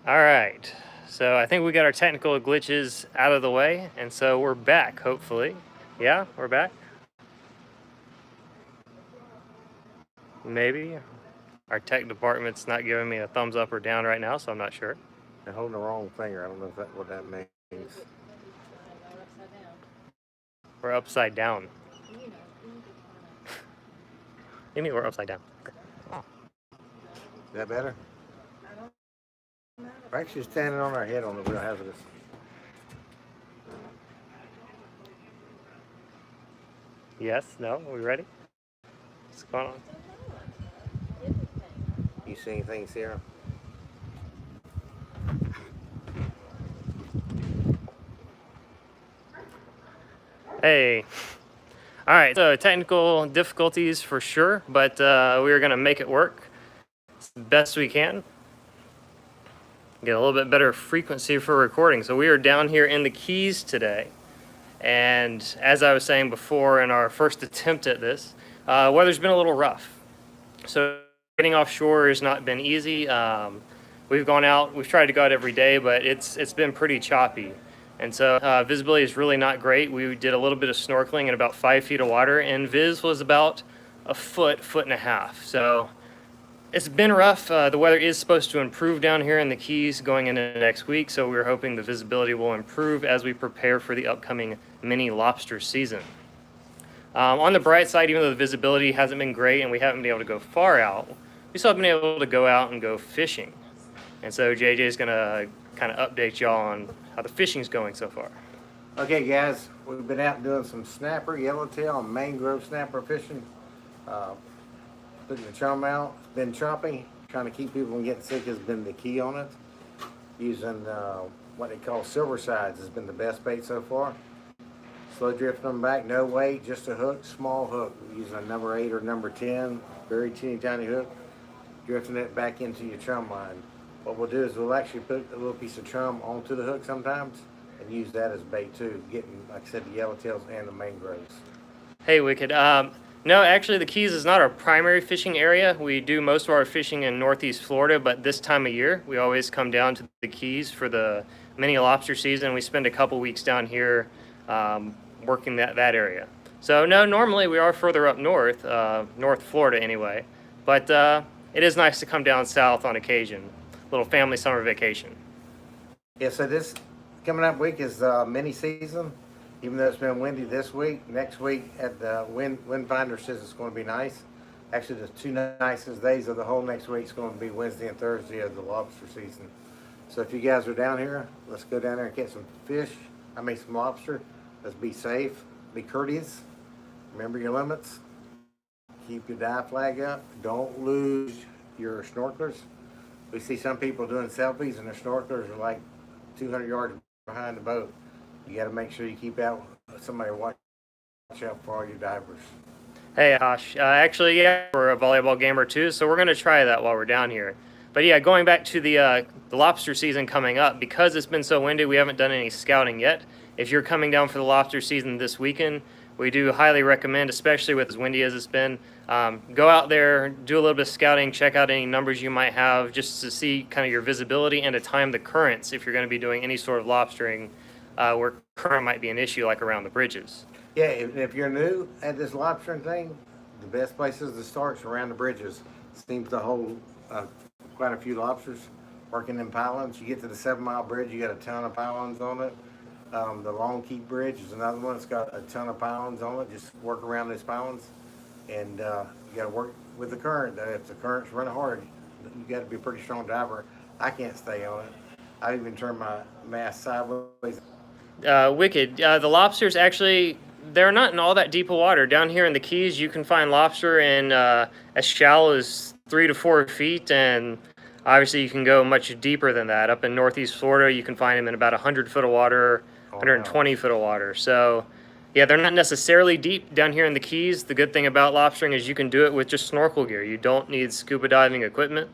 All right. So I think we got our technical glitches out of the way, and so we're back, hopefully. Yeah, we're back. Maybe. Our tech department's not giving me a thumbs up or down right now, so I'm not sure. They're holding the wrong finger. I don't know if what that means. We're upside down. You mean we're upside down? Is that better? We're actually standing on our head on the wheel hazardous. Yes, no, are we ready? What's going on? You see anything, Sarah? Hey. All right, so technical difficulties for sure, but we are going to make it work as best we can. Get a little bit better frequency for recording. So we are down here in the Keys today. And as I was saying before in our first attempt at this, weather's been a little rough. So getting offshore has not been easy. We've gone out, we've tried to go out every day, but it's been pretty choppy. And so visibility is really not great. We did a little bit of snorkeling in about 5 feet of water, and vis was about a foot and a half. So it's been rough. The weather is supposed to improve down here in the Keys going into next week, so we're hoping the visibility will improve as we prepare for the upcoming mini lobster season. On the bright side, even though the visibility hasn't been great and we haven't been able to go far out, we still have been able to go out and go fishing. And so JJ is going to kind of update y'all on how the fishing's going so far. Okay, guys, we've been out doing some snapper, yellowtail, and mangrove snapper fishing. Putting the chum out. It's been choppy. Trying to keep people from getting sick has been the key on it. Using what they call silver sides has been the best bait so far. Slow drifting them back, no weight, just a hook, small hook. Using a number 8 or number 10, very teeny tiny hook. Drifting it back into your chum line. What we'll do is we'll actually put a little piece of chum onto the hook sometimes and use that as bait too, getting, like I said, the yellowtails and the mangroves. Hey, Wicked. No, actually, the Keys is not our primary fishing area. We do most of our fishing in Northeast Florida, but this time of year, we always come down to the Keys for the mini lobster season. We spend a couple weeks down here working that area. So, no, normally we are further up north, North Florida anyway, but it is nice to come down south on occasion. Little family summer vacation. Yeah, so this coming up week is mini season. Even though it's been windy this week, next week at the wind finder says it's going to be nice. Actually, the two nicest days of the whole next week is going to be Wednesday and Thursday of the lobster season. So if you guys are down here, let's go down there and get some fish. I mean some lobster. Let's be safe, be courteous. Remember your limits. Keep your dive flag up. Don't lose your snorkelers. We see some people doing selfies and their snorkelers are like 200 yards behind the boat. You got to make sure you keep out somebody watch out for all your divers. Hey, Josh. Actually, yeah, we're a volleyball gamer too, so we're going to try that while we're down here. But yeah, going back to the lobster season coming up, because it's been so windy, we haven't done any scouting yet. If you're coming down for the lobster season this weekend, we do highly recommend, especially with as windy as it's been, go out there, do a little bit of scouting, check out any numbers you might have, just to see kind of your visibility and to time the currents if you're going to be doing any sort of lobstering where current might be an issue, like around the bridges. Yeah, if you're new at this lobstering thing, the best places to start is around the bridges. Seems to hold quite a few lobsters working in pylons. You get to the 7-mile bridge, you got a ton of pylons on it. The Long Keep Bridge is another one that's got a ton of pylons on it. Just work around those pylons, and you got to work with the current. If the current's running hard, you got to be a pretty strong diver. I can't stay on it. I even turn my mast sideways. Wicked. The lobsters actually, they're not in all that deep of water. Down here in the Keys, you can find lobster in as shallow as 3 to 4 feet, and obviously you can go much deeper than that. Up in Northeast Florida, you can find them in about 100 foot of water, 120 foot of water. So, yeah, they're not necessarily deep down here in the Keys. The good thing about lobstering is you can do it with just snorkel gear. You don't need scuba diving equipment.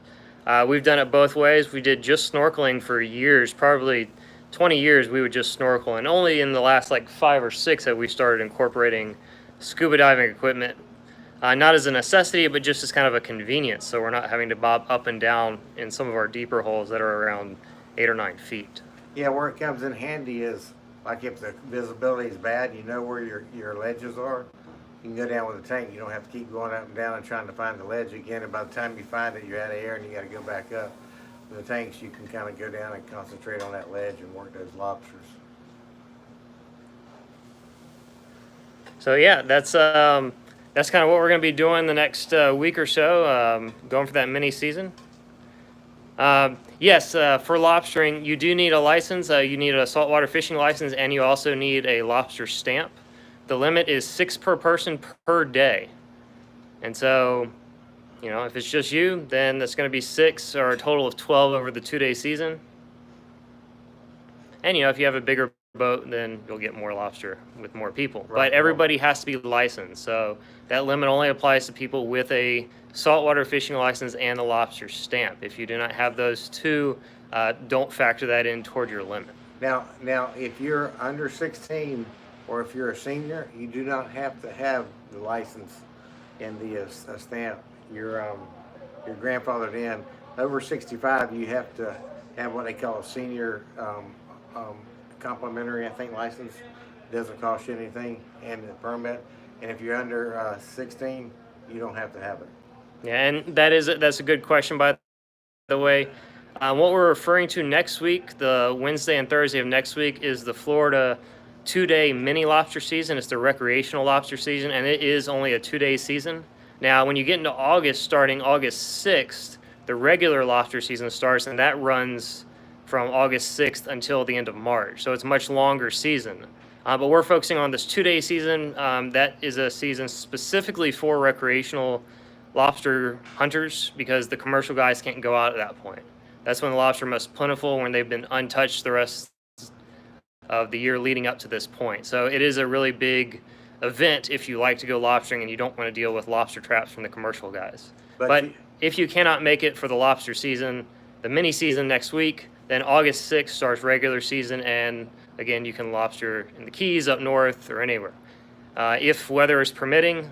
We've done it both ways. We did just snorkeling for years, probably 20 years we would just snorkel, and only in the last like 5 or 6 have we started incorporating scuba diving equipment, not as a necessity but just as kind of a convenience, so we're not having to bob up and down in some of our deeper holes that are around 8 or 9 feet. Yeah, where it comes in handy is like if the visibility is bad, you know where your ledges are. You can go down with a tank. You don't have to keep going up and down and trying to find the ledge again. And by the time you find it, you're out of air and you got to go back up. With the tanks, you can kind of go down and concentrate on that ledge and work those lobsters. So yeah, that's kind of what we're going to be doing the next week or so, going for that mini season. Yes, for lobstering, you do need a license. You need a saltwater fishing license, and you also need a lobster stamp. The limit is 6 per person per day. And so, you know, if it's just you, then that's going to be 6 or a total of 12 over the 2-day season. And, you know, if you have a bigger boat, then you'll get more lobster with more people. Right. But everybody has to be licensed. So that limit only applies to people with a saltwater fishing license and a lobster stamp. If you do not have those two, don't factor that in toward your limit. Now, if you're under 16 or if you're a senior, you do not have to have the license and the stamp. You're grandfathered in. Over 65, you have to have what they call a senior complimentary, I think, license. It doesn't cost you anything, and the permit. And if you're under 16, you don't have to have it. Yeah, and that's a good question, by the way. What we're referring to next week, the Wednesday and Thursday of next week, is the Florida 2-day mini lobster season. It's the recreational lobster season, and it is only a 2-day season. Now, when you get into August, starting August 6th, the regular lobster season starts, and that runs from August 6th until the end of March. So it's a much longer season. But we're focusing on this 2-day season. That is a season specifically for recreational lobster hunters, because the commercial guys can't go out at that point. That's when the lobster are most plentiful, when they've been untouched the rest of the year leading up to this point. So it is a really big event if you like to go lobstering and you don't want to deal with lobster traps from the commercial guys. But if you cannot make it for the lobster season, the mini season next week, then August 6th starts regular season, and again, you can lobster in the Keys, up north, or anywhere. If weather is permitting,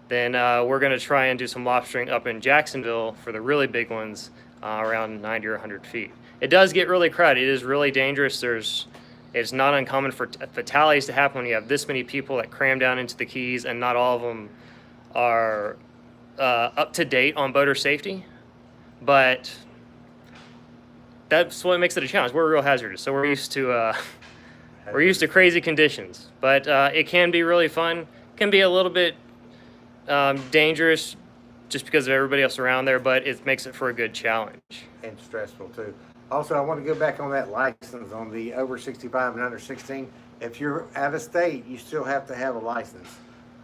then we're going to try and do some lobstering up in Jacksonville for the really big ones, around 90 or 100 feet. It does get really crowded. It is really dangerous. It's not uncommon for fatalities to happen when you have this many people that cram down into the Keys, and not all of them are up to date on boater safety. But that's what makes it a challenge. We're real hazardous, so we're used to crazy conditions. But it can be really fun. Can be a little bit dangerous just because of everybody else around there, but it makes it for a good challenge. And stressful too. Also, I want to go back on that license on the over 65 and under 16. If you're out of state, you still have to have a license.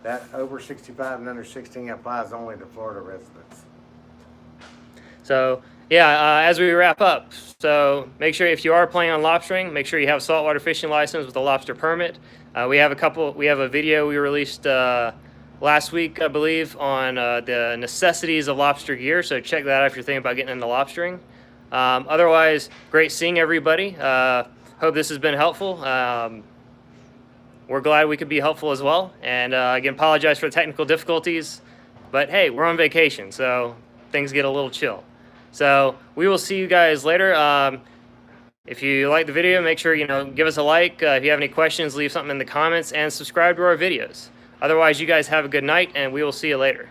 That over 65 and under 16 applies only to Florida residents. So yeah, as we wrap up, so make sure if you are planning on lobstering, make sure you have a saltwater fishing license with a lobster permit. We have a video we released last week, I believe, on the necessities of lobster gear. So check that out if you're thinking about getting into lobstering. Otherwise, great seeing everybody. Hope this has been helpful. We're glad we could be helpful as well. And again, apologize for the technical difficulties. But hey, we're on vacation, so things get a little chill. So we will see you guys later. If you like the video, make sure, give us a like. If you have any questions, leave something in the comments, and subscribe to our videos. Otherwise, you guys have a good night, and we will see you later.